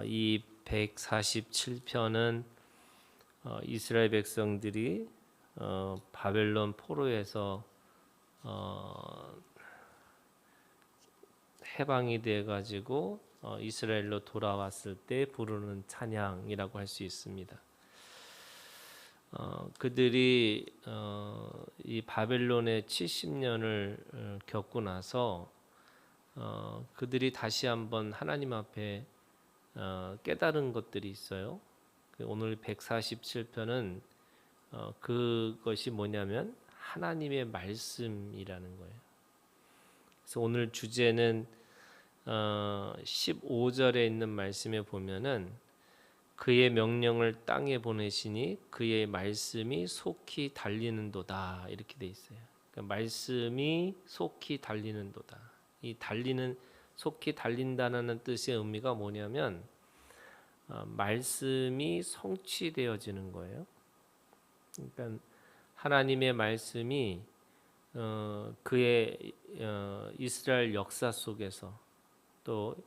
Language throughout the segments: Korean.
이 147편은 이스라엘 백성들이 바벨론 포로에서 해방이 돼 가지고 이스라엘로 돌아왔을 때 부르는 찬양이라고 할 수 있습니다. 그들이 이 바벨론의 70년을 겪고 나서 그들이 다시 한번 하나님 앞에 깨달은 것들이 있어요. 오늘 147편은 그것이 뭐냐면 하나님의 말씀이라는 거예요. 그래서 오늘 주제는 15절에 있는 말씀에 보면은 그의 명령을 땅에 보내시니 그의 말씀이 속히 달리는도다 이렇게 돼 있어요. 그러니까 말씀이 속히 달리는도다. 이 달리는 속히 달린다는 뜻의 의미가 뭐냐면 말씀이 성취되어지는 거예요. 그러니까 하나님의 말씀이 그의 이스라엘 역사 속에서 또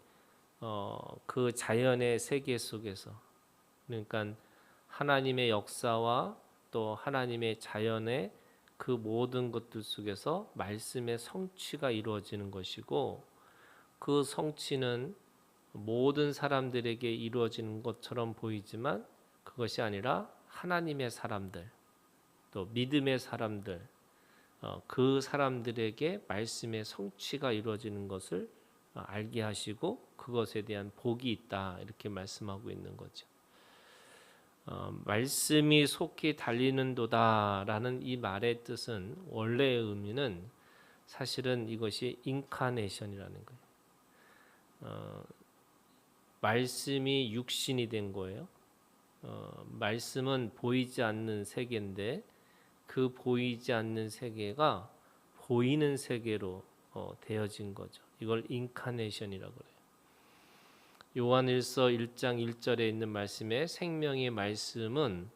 그 자연의 세계 속에서 그러니까 하나님의 역사와 또 하나님의 자연의 그 모든 것들 속에서 말씀의 성취가 이루어지는 것이고 그 성취는 모든 사람들에게 이루어지는 것처럼 보이지만 그것이 아니라 하나님의 사람들 또 믿음의 사람들 그 사람들에게 말씀의 성취가 이루어지는 것을 알게 하시고 그것에 대한 복이 있다 이렇게 말씀하고 있는 거죠. 말씀이 속히 달리는도다라는 이 말의 뜻은 원래의 의미는 사실은 이것이 인카네이션이라는 거예요. 말씀이 육신이 된 거예요. 말씀은 보이지 않는 세계인데 그 보이지 않는 세계가 보이는 세계로 되어진 거죠. 이걸 인카네이션이라고 그래요. 요한일서 1장 1절에 있는 말씀에 생명의 말씀은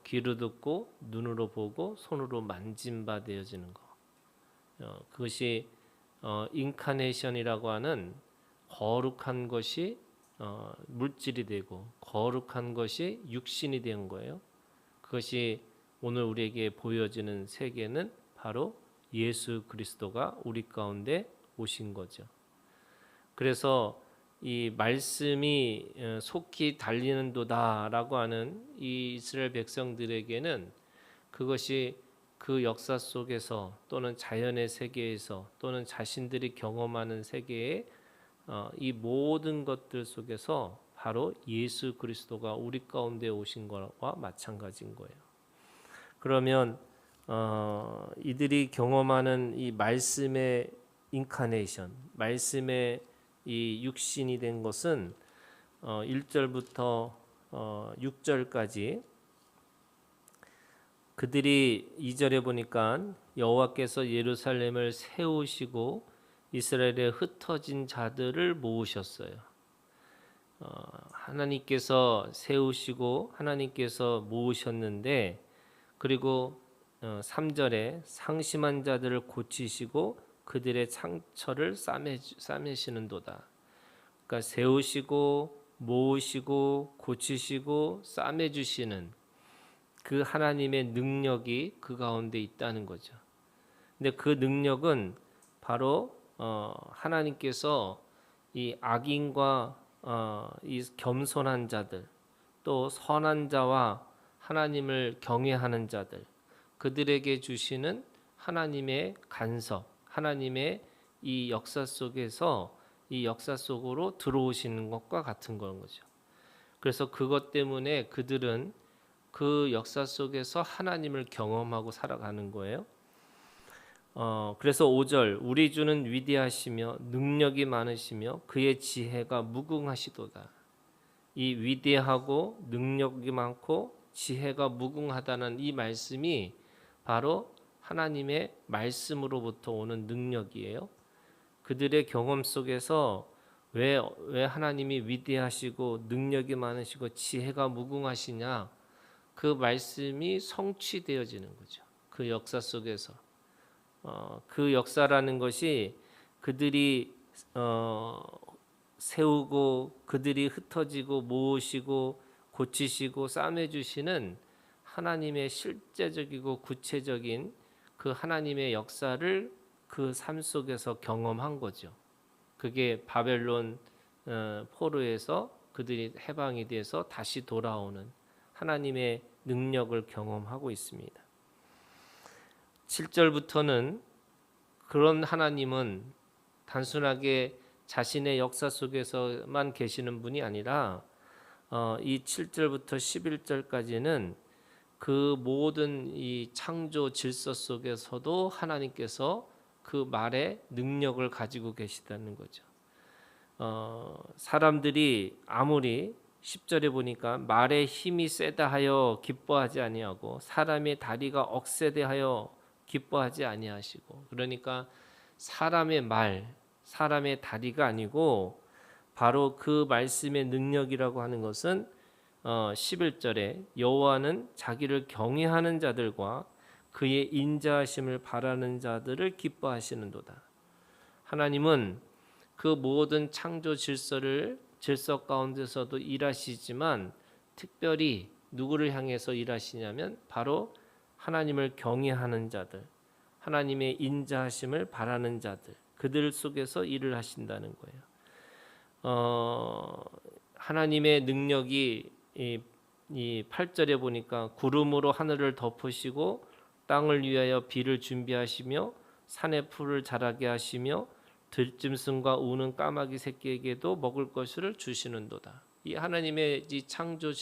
귀로 듣고 눈으로 보고 손으로 만진 바 되어지는 거. 그것이 인카네이션이라고 하는 거룩한 것이 물질이 되고 거룩한 것이 육신이 된 거예요. 그것이 오늘 우리에게 보여지는 세계는 바로 예수 그리스도가 우리 가운데 오신 거죠. 그래서 이 말씀이 속히 달리는도다라고 하는 이 이스라엘 백성들에게는 그것이 그 역사 속에서 또는 자연의 세계에서 또는 자신들이 경험하는 세계에 이 모든 것들 속에서 바로 예수 그리스도가 우리 가운데 오신 것과 마찬가지인 거예요. 그러면 이들이 경험하는 이 말씀의 인카네이션, 말씀의 이 육신이 된 것은 1절부터 6절까지 그들이 2절에 보니까 여호와께서 예루살렘을 세우시고 이스라엘에 흩어진 자들을 모으셨어요. 하나님께서 세우시고 하나님께서 모으셨는데 그리고 3절에 상심한 자들을 고치시고 그들의 상처를 싸매시는도다. 그러니까 세우시고 모으시고 고치시고 싸매주시는 그 하나님의 능력이 그 가운데 있다는 거죠. 근데 그 능력은 바로 하나님께서 이 악인과 이 겸손한 자들 또 선한 자와 하나님을 경외하는 자들 그들에게 주시는 하나님의 간섭 하나님의 이 역사 속에서 이 역사 속으로 들어오시는 것과 같은 그런 거죠. 그래서 그것 때문에 그들은 그 역사 속에서 하나님을 경험하고 살아가는 거예요. 그래서 5절 우리 주는 위대하시며 능력이 많으시며 그의 지혜가 무궁하시도다. 이 위대하고 능력이 많고 지혜가 무궁하다는 이 말씀이 바로 하나님의 말씀으로부터 오는 능력이에요. 그들의 경험 속에서 왜 하나님이 위대하시고 능력이 많으시고 지혜가 무궁하시냐 그 말씀이 성취되어지는 거죠. 그 역사 속에서 그 역사라는 것이 그들이 세우고 그들이 흩어지고 모으시고 고치시고 싸매 주시는 하나님의 실제적이고 구체적인 그 하나님의 역사를 그 삶 속에서 경험한 거죠. 그게 바벨론 포로에서 그들이 해방이 돼서 다시 돌아오는 하나님의 능력을 경험하고 있습니다. 7절부터는 그런 하나님은 단순하게 자신의 역사 속에서만 계시는 분이 아니라 이 7절부터 11절까지는 그 모든 이 창조 질서 속에서도 하나님께서 그 말의 능력을 가지고 계시다는 거죠. 사람들이 아무리 10절에 보니까 말의 힘이 세다 하여 기뻐하지 아니하고 사람의 다리가 억세대하여 기뻐하지 아니하시고, 그러니까 사람의 말, 사람의 다리가 아니고 바로 그 말씀의 능력이라고 하는 것은 11절에 여호와는 자기를 경외하는 자들과 그의 인자하심을 바라는 자들을 기뻐하시는도다. 하나님은 그 모든 창조 질서 가운데서도 일하시지만 특별히 누구를 향해서 일하시냐면 바로 하나님을 경외하는 자들, 하나님의 인자하심을 바라는 자들, 그들 속에서 일을 하신다는 거예요. 하나님의 능력이 이 8절에 보니까 구름으로 하늘을 덮으시고 땅을 위하여 비를 준비하시며 산의 풀을 자라게 하시며 들짐승과 우는 까마귀 새끼에게도 먹을 것을 주시는도다. 이 하나님의 이 창조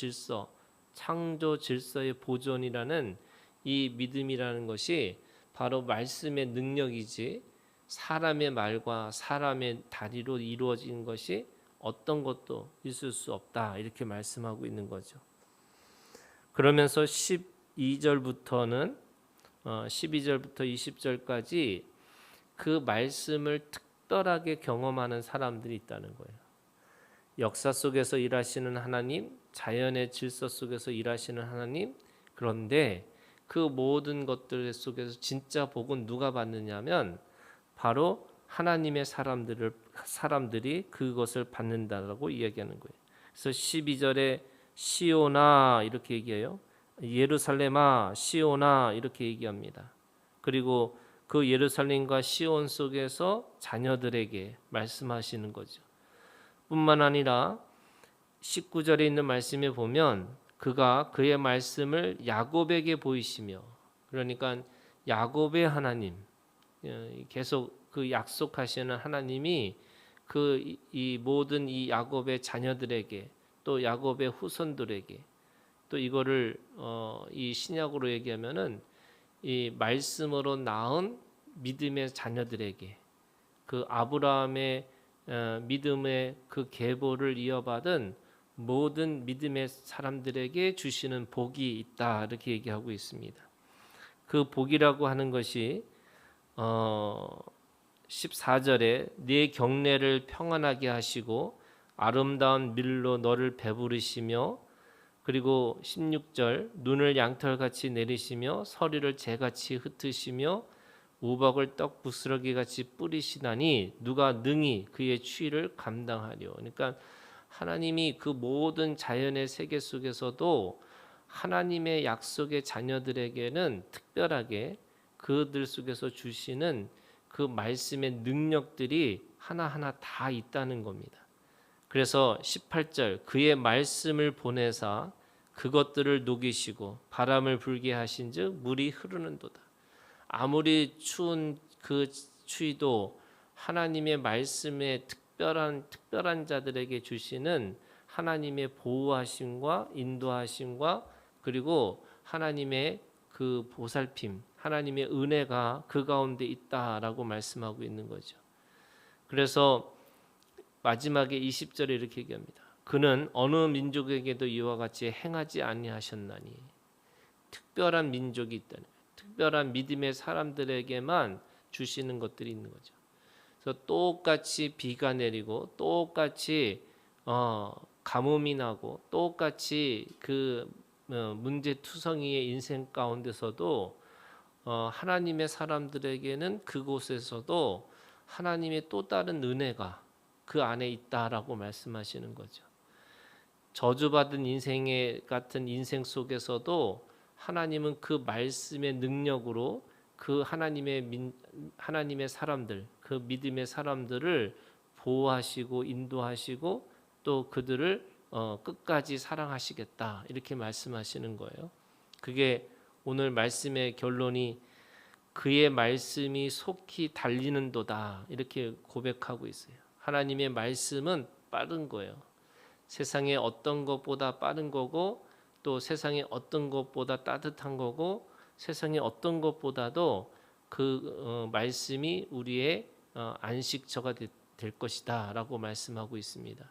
질서의 보존이라는 이 믿음이라는 것이 바로 말씀의 능력이지 사람의 말과 사람의 다리로 이루어진 것이 어떤 것도 있을 수 없다, 이렇게 말씀하고 있는 거죠. 그러면서 12절부터 20절까지 그 말씀을 특별하게 경험하는 사람들이 있다는 거예요. 역사 속에서 일하시는 하나님, 자연의 질서 속에서 일하시는 하나님, 그런데 그 모든 것들 속에서 진짜 복은 누가 받느냐면 바로 하나님의 사람들이 그것을 받는다라고 이야기하는 거예요. 그래서 12절에 시온아 이렇게 얘기해요. 예루살렘아 시온아 이렇게 얘기합니다. 그리고 그 예루살렘과 시온 속에서 자녀들에게 말씀하시는 거죠. 뿐만 아니라 19절에 있는 말씀에 보면 그가 그의 말씀을 야곱에게 보이시며, 그러니까 야곱의 하나님, 계속 그 약속하시는 하나님이 그 이 모든 이 야곱의 자녀들에게 또 야곱의 후손들에게 또 이거를 이 신약으로 얘기하면은 이 말씀으로 낳은 믿음의 자녀들에게 그 아브라함의 믿음의 그 계보를 이어받은 모든 믿음의 사람들에게 주시는 복이 있다, 이렇게 얘기하고 있습니다. 그 복이라고 하는 것이 14절에 네 경내를 평안하게 하시고 아름다운 밀로 너를 배부르시며, 그리고 16절 눈을 양털같이 내리시며 서리를 재같이 흩으시며 우박을 떡 부스러기같이 뿌리시나니 누가 능히 그의 추위를 감당하리요. 그러니까 하나님이 그 모든 자연의 세계 속에서도 하나님의 약속의 자녀들에게는 특별하게 그들 속에서 주시는 그 말씀의 능력들이 하나하나 다 있다는 겁니다. 그래서 18절 그의 말씀을 보내사 그것들을 녹이시고 바람을 불게 하신즉 물이 흐르는도다. 아무리 추운 그 추위도 하나님의 말씀에 특별한 자들에게 주시는 하나님의 보호하심과 인도하심과 그리고 하나님의 그 보살핌, 하나님의 은혜가 그 가운데 있다라고 말씀하고 있는 거죠. 그래서 마지막에 20절에 이렇게 얘기합니다. 그는 어느 민족에게도 이와 같이 행하지 아니하셨나니, 특별한 민족이 있다는 거예요. 특별한 믿음의 사람들에게만 주시는 것들이 있는 거죠. 그래서 똑같이 비가 내리고 똑같이 가뭄이 나고 똑같이 그 문제투성이의 인생 가운데서도 하나님의 사람들에게는 그곳에서도 하나님의 또 다른 은혜가 그 안에 있다라고 말씀하시는 거죠. 저주받은 인생의 같은 인생 속에서도 하나님은 그 말씀의 능력으로 그 하나님의 사람들, 그 믿음의 사람들을 보호하시고 인도하시고 또 그들을 끝까지 사랑하시겠다 이렇게 말씀하시는 거예요. 그게 오늘 말씀의 결론이 그의 말씀이 속히 달리는도다 이렇게 고백하고 있어요. 하나님의 말씀은 빠른 거예요. 세상의 어떤 것보다 빠른 거고 또 세상의 어떤 것보다 따뜻한 거고 세상의 어떤 것보다도 그 말씀이 우리의 안식처가 될 것이다라고 말씀하고 있습니다.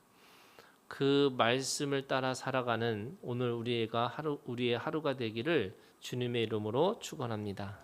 그 말씀을 따라 살아가는 오늘 우리의 하루가 되기를 주님의 이름으로 축원합니다.